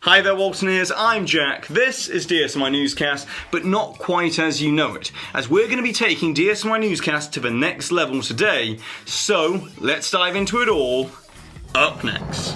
Hi there Waltoneers, I'm Jack. This is DSNY Newscast, but not quite as you know it, as we're going to be taking DSNY Newscast to the next level today. So, let's dive into it all, up next.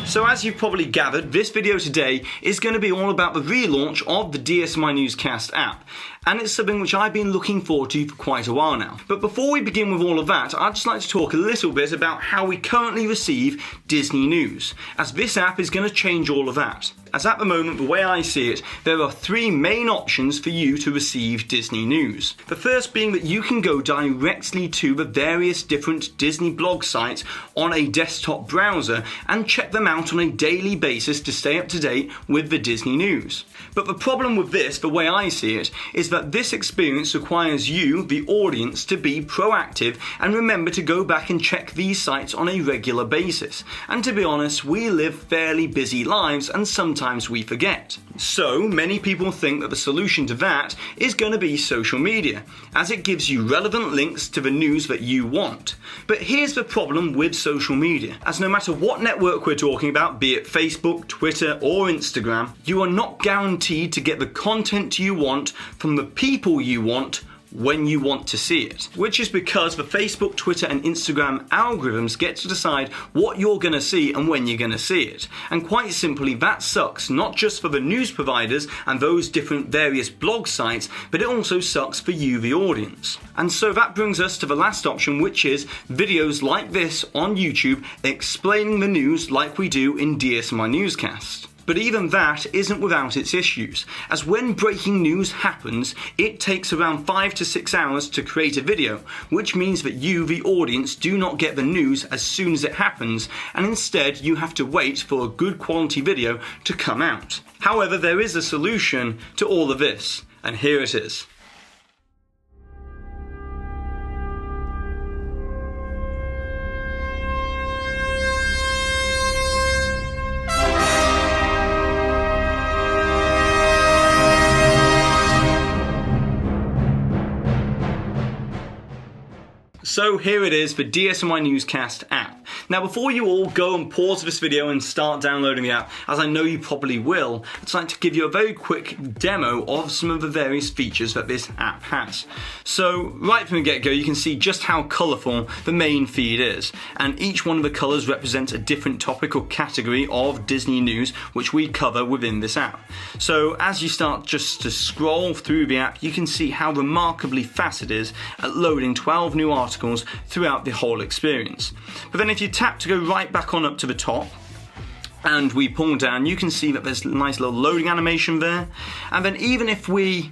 So as you've probably gathered, this video today is going to be all about the relaunch of the DSNY Newscast app. And it's something which I've been looking forward to for quite a while now. But before we begin with all of that, I'd just like to talk a little bit about how we currently receive Disney news, as this app is going to change all of that. As at the moment, the way I see it, there are three main options for you to receive Disney news. The first being that you can go directly to the various different Disney blog sites on a desktop browser and check them out on a daily basis to stay up to date with the Disney news. But the problem with this, the way I see it, is that this experience requires you, the audience, to be proactive and remember to go back and check these sites on a regular basis. And to be honest, we live fairly busy lives and sometimes we forget. So many people think that the solution to that is going to be social media, as it gives you relevant links to the news that you want. But here's the problem with social media, as no matter what network we're talking about, be it Facebook, Twitter or Instagram, you are not guaranteed to get the content you want from the people you want when you want to see it. Which is because the Facebook, Twitter and Instagram algorithms get to decide what you're going to see and when you're going to see it. And quite simply, that sucks not just for the news providers and those different various blog sites, but it also sucks for you, the audience. And so that brings us to the last option, which is videos like this on YouTube explaining the news like we do in DSNY Newscast. But even that isn't without its issues, as when breaking news happens, it takes around 5 to 6 hours to create a video, which means that you, the audience, do not get the news as soon as it happens, and instead you have to wait for a good quality video to come out. However, there is a solution to all of this, and here it is. So here it is, the DSNY Newscast app. Now before you all go and pause this video and start downloading the app, as I know you probably will, I'd like to give you a very quick demo of some of the various features that this app has. So right from the get-go you can see just how colourful the main feed is, and each one of the colours represents a different topic or category of Disney news which we cover within this app. So as you start just to scroll through the app, you can see how remarkably fast it is at loading 12 new articles throughout the whole experience. But then if you tap to go right back on up to the top and we pull down, you can see that there's a nice little loading animation there. And then even if we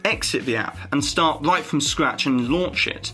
exit the app and start right from scratch and launch it,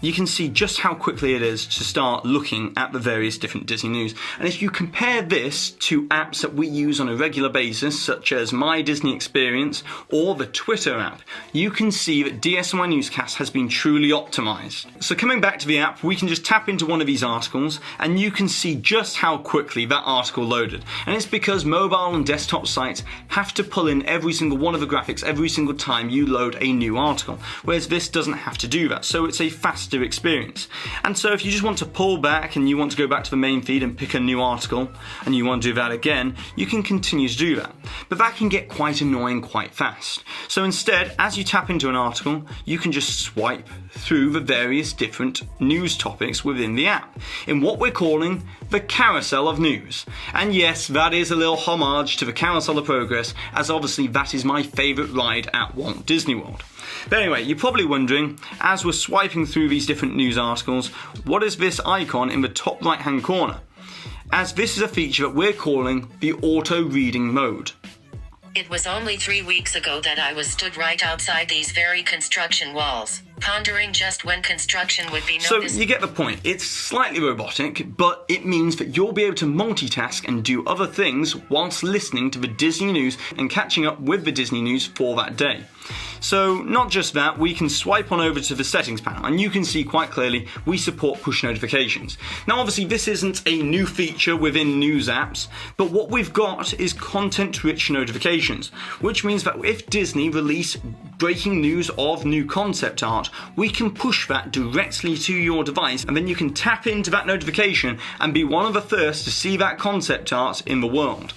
you can see just how quickly it is to start looking at the various different Disney news. And if you compare this to apps that we use on a regular basis, such as My Disney Experience or the Twitter app, you can see that DSNY Newscast has been truly optimized. So coming back to the app, we can just tap into one of these articles and you can see just how quickly that article loaded. And it's because mobile and desktop sites have to pull in every single one of the graphics every single time you load a new article, whereas this doesn't have to do that. So it's a faster experience. And so if you just want to pull back and you want to go back to the main feed and pick a new article and you want to do that again, you can continue to do that. But that can get quite annoying quite fast. So instead, as you tap into an article, you can just swipe through the various different news topics within the app in what we're calling the Carousel of News. And yes, that is a little homage to the Carousel of Progress, as obviously that is my favourite ride at Walt Disney World. But anyway, you're probably wondering, as we're swiping through these different news articles, what is this icon in the top right hand corner? As this is a feature that we're calling the auto reading mode. It was only 3 weeks ago that I was stood right outside these very construction walls, pondering just when construction would be noticed. So you get the point. It's slightly robotic, but it means that you'll be able to multitask and do other things whilst listening to the Disney news and catching up with the Disney news for that day. So not just that, we can swipe on over to the settings panel and you can see quite clearly we support push notifications. Now obviously this isn't a new feature within news apps, but what we've got is content-rich notifications, which means that if Disney release breaking news of new concept art, we can push that directly to your device and then you can tap into that notification and be one of the first to see that concept art in the world.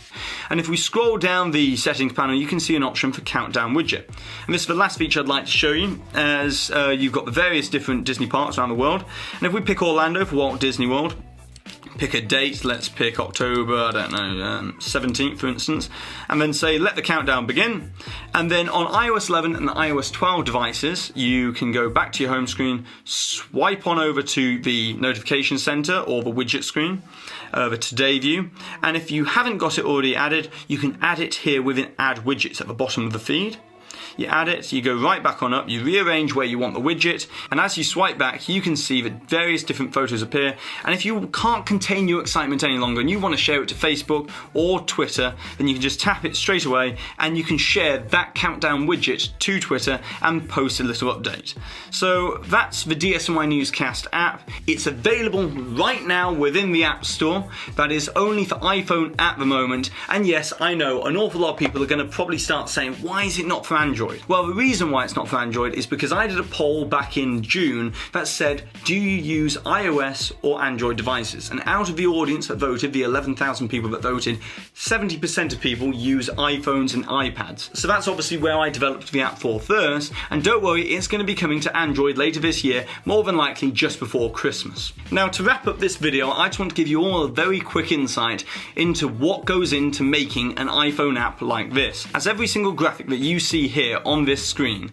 And if we scroll down the settings panel, you can see an option for countdown widget. And this is the last feature I'd like to show you, as you've got the various different Disney parks around the world. And if we pick Orlando for Walt Disney World, pick a date, let's pick October, 17th for instance, and then say let the countdown begin. And then on iOS 11 and iOS 12 devices, you can go back to your home screen, swipe on over to the notification center or the widget screen, the today view, and if you haven't got it already added, you can add it here within add widgets at the bottom of the feed. You add it, you go right back on up, you rearrange where you want the widget, and as you swipe back, you can see that various different photos appear. And if you can't contain your excitement any longer and you want to share it to Facebook or Twitter, then you can just tap it straight away and you can share that countdown widget to Twitter and post a little update. So that's the DSNY Newscast app. It's available right now within the App Store. That is only for iPhone at the moment. And yes, I know an awful lot of people are going to probably start saying, why is it not for Android? Well, the reason why it's not for Android is because I did a poll back in June that said, do you use iOS or Android devices? And out of the audience that voted, the 11,000 people that voted, 70% of people use iPhones and iPads. So that's obviously where I developed the app for first, and don't worry, it's going to be coming to Android later this year, more than likely just before Christmas. Now, to wrap up this video, I just want to give you all a very quick insight into what goes into making an iPhone app like this. As every single graphic that you see here on this screen,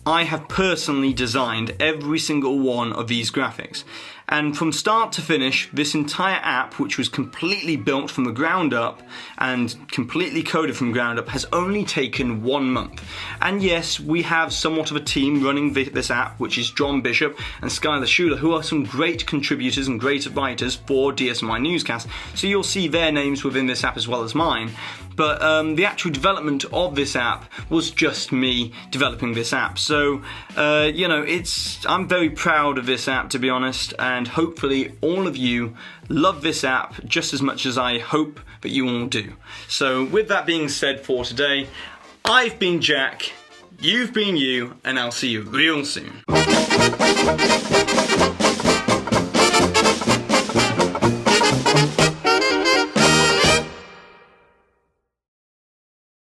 I have personally designed every single one of these graphics. And from start to finish, this entire app, which was completely built from the ground up and completely coded from the ground up, has only taken 1 month. And yes, we have somewhat of a team running this app, which is John Bishop and Skylar Schuler, who are some great contributors and great writers for DSNY Newscast. So you'll see their names within this app as well as mine. But the actual development of this app was just me developing this app. So, I'm very proud of this app, to be honest, and hopefully all of you love this app just as much as I hope that you all do. So with that being said for today, I've been Jack, you've been you, and I'll see you real soon.